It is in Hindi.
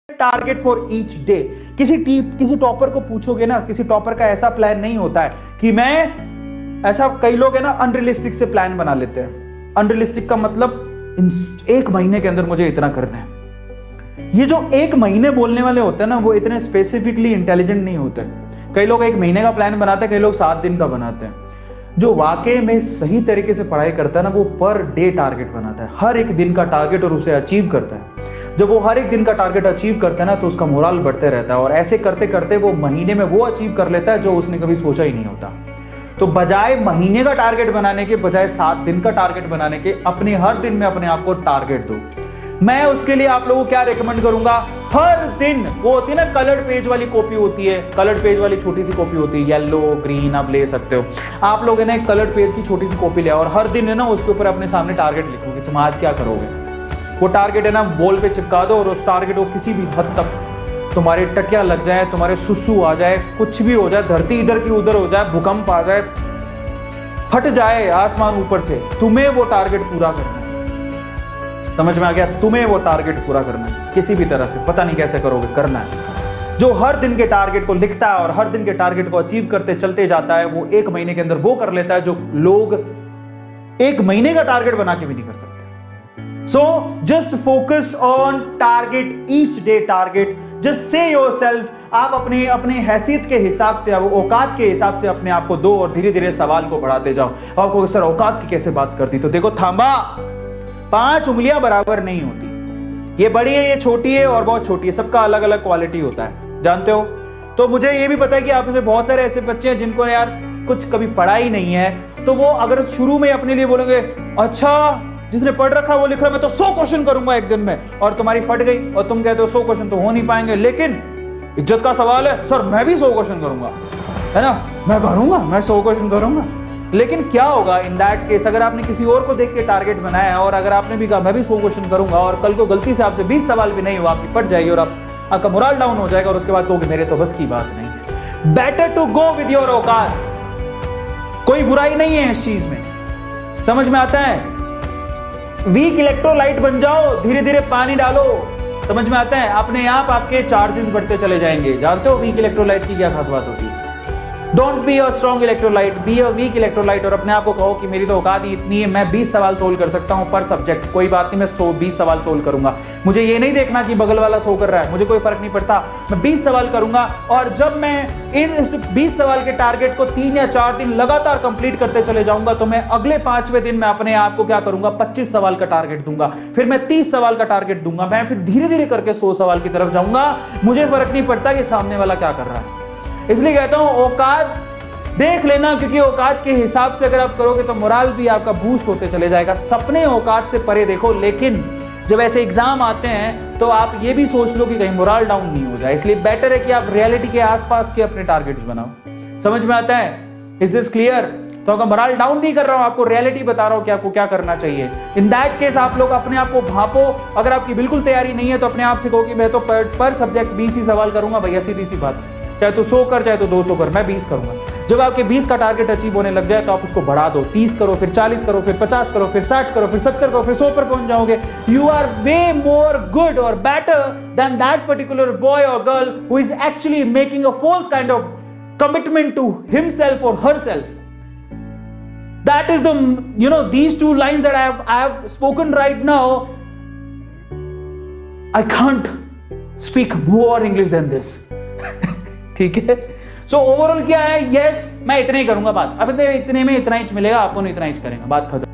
Target for each day. किसी टॉपर को पूछोगे ना, किसी टॉपर का ऐसा प्लान नहीं होता है कि मैं ऐसा, कई लोग है ना अनरियलिस्टिक से प्लान बना लेते हैं। अनरियलिस्टिक का मतलब एक महीने के अंदर मुझे इतना करना है। ये जो एक महीने बोलने वाले होते हैं ना, वो इतने स्पेसिफिकली इंटेलिजेंट नहीं होते। कई लोग एक महीने का प्लान बनाते हैं, कई लोग 7 दिन का बनाते हैं। जो वाकई में सही तरीके से पढ़ाई करता है ना, वो पर डे टारगेट बनाता है, हर एक दिन का टारगेट, और उसे अचीव करता है। जब वो हर एक दिन का टारगेट अचीव करता है ना, तो उसका मोरल बढ़ते रहता है, और ऐसे करते करते वो महीने में वो अचीव कर लेता है जो उसने कभी सोचा ही नहीं होता। तो बजाय महीने का टारगेट बनाने के, बजाय 7 दिन का टारगेट बनाने के, अपने हर दिन में अपने आप को टारगेट दो। मैं उसके लिए आप लोगों को क्या रेकमेंड करूंगा, हर दिन, वो होती है ना कलर्ड पेज वाली कॉपी होती है, कलर्ड पेज वाली छोटी सी कॉपी होती है, येलो ग्रीन आप ले सकते हो। आप लोग है ना एक कलर्ड पेज की छोटी सी कॉपी ले आओ, और हर दिन है ना उसके ऊपर अपने सामने टारगेट लिखो कि तुम आज क्या करोगे। वो टारगेट है ना वॉल पे चिपका दो, और उस टारगेट को किसी भी हद तक तुम्हारे टकिया लग जाए, तुम्हारे सुसु आ जाए, कुछ भी हो जाए, धरती इधर की उधर हो जाए, भूकंप आ जाए, फट जाए आसमान ऊपर से, तुम्हें वो टारगेट पूरा करना है। समझ में आ गया? तुम्हें वो टारगेट पूरा करना है किसी भी तरह से, पता नहीं कैसे करोगे, करना है। जो हर दिन के टारगेट को लिखता है और हर दिन के टारगेट को अचीव करते चलते जाता है, वो एक महीने के अंदर वो कर लेता है जो लोग एक महीने का टारगेट बना के भी नहीं कर सकते। So just focus on target, each day target. Just say yourself, आप अपने हैसियत के हिसाब से, औकात के हिसाब से अपने आप को दो, और धीरे धीरे सवाल को बढ़ाते जाओ। आपको सर औकात की कैसे बात करती, तो देखो थांबा, 5 उंगलियां बराबर नहीं होती। ये बड़ी है, ये छोटी है, और बहुत छोटी है, सबका अलग अलग क्वालिटी होता है, जानते हो। तो मुझे ये भी पता है कि आप में बहुत सारे ऐसे बच्चे हैं जिनको यार कुछ कभी पढ़ा ही नहीं है, तो वो अगर शुरू में अपने लिए बोलेंगे अच्छा जिसने पढ़ रखा है वो लिख रहा है, मैं तो 100 क्वेश्चन करूंगा एक दिन में, और तुम्हारी फट गई और तुम कहते हो 100 क्वेश्चन तो हो नहीं पाएंगे। लेकिन इज्जत का सवाल है, सर मैं भी 100 क्वेश्चन करूंगा, है ना, मैं करूंगा, मैं 100 क्वेश्चन करूंगा। लेकिन क्या होगा इन दैट केस, अगर आपने किसी और को देख के टारगेट बनाया है, और अगर आपने भी कहा मैं भी 100 क्वेश्चन करूंगा, और कल को गलती से आपसे 20 सवाल भी नहीं हुआ, आपकी फट जाएगी और आपका मोरल डाउन हो जाएगा, और उसके बाद कहोगे मेरे तो बस की बात नहीं है। Better to go with your औकात। कोई बुराई नहीं है इस चीज में, समझ में आता है। वीक इलेक्ट्रोलाइट बन जाओ, धीरे धीरे पानी डालो, समझ में आता है, अपने आप आपके चार्जेस बढ़ते चले जाएंगे। जानते हो वीक इलेक्ट्रोलाइट की क्या खास बात होती है? Don't be a strong electrolyte, be a weak electrolyte. और अपने आप को कहो कि मेरी तो औकात ही इतनी है, मैं 20 सवाल सोल्व कर सकता हूं पर सब्जेक्ट, कोई बात नहीं, मैं 20 सवाल सोल्व करूंगा। मुझे ये नहीं देखना कि बगल वाला 100 कर रहा है, मुझे कोई फर्क नहीं पड़ता, मैं 20 सवाल करूंगा। और जब मैं इस 20 सवाल के टारगेट को 3 या 4 दिन लगातार कंप्लीट करते चले जाऊंगा, तो मैं अगले 5वें दिन में अपने आप को क्या करूंगा, 25 सवाल का टारगेट दूंगा, फिर मैं 30 सवाल का टारगेट दूंगा, मैं फिर धीरे धीरे करके 100 सवाल की तरफ जाऊंगा। मुझे फर्क नहीं पड़ता कि सामने वाला क्या कर रहा है। इसलिए कहता हूं औकात देख लेना, क्योंकि औकात के हिसाब से अगर आप करोगे तो मोरल भी आपका बूस्ट होते चले जाएगा। सपने औकात से परे देखो, लेकिन जब ऐसे एग्जाम आते हैं तो आप ये भी सोच लो कि कहीं मोरल डाउन नहीं हो जाए। इसलिए बेटर है कि आप रियलिटी के आसपास के अपने टारगेट्स बनाओ। समझ में आता है? Is this clear? तो अगर मोरल डाउन नहीं कर रहा हूं, आपको रियलिटी बता रहा हूं कि आपको क्या करना चाहिए। इन दैट केस आप लोग अपने आप को भापो। अगर आपकी बिल्कुल तैयारी नहीं है तो अपने आप से कहो कि मैं तो पर सब्जेक्ट 20 ही सवाल करूंगा भैया, सीधी सी बात, चाहे तो 100 कर चाहे तो 200 कर, मैं 20 करूंगा। जब आपके 20 का टारगेट अचीव होने लग जाए तो आप उसको बढ़ा दो, 30 करो, फिर 40 करो, फिर 50 करो, फिर 60 करो, फिर 70 करो, फिर 100 पर पहुंच जाओगे। You are way more good और better than that particular boy और girl who is actually making a false kind of commitment to himself और herself. That is the, these 2 lines that I have spoken right now. I can't speak more English than this. ठीक है? So overall क्या है? Yes, मैं इतना ही करूंगा बात। अब इतने में इतना इंच मिलेगा, आपको नहीं इतना इंच करेंगे, बात खत्म।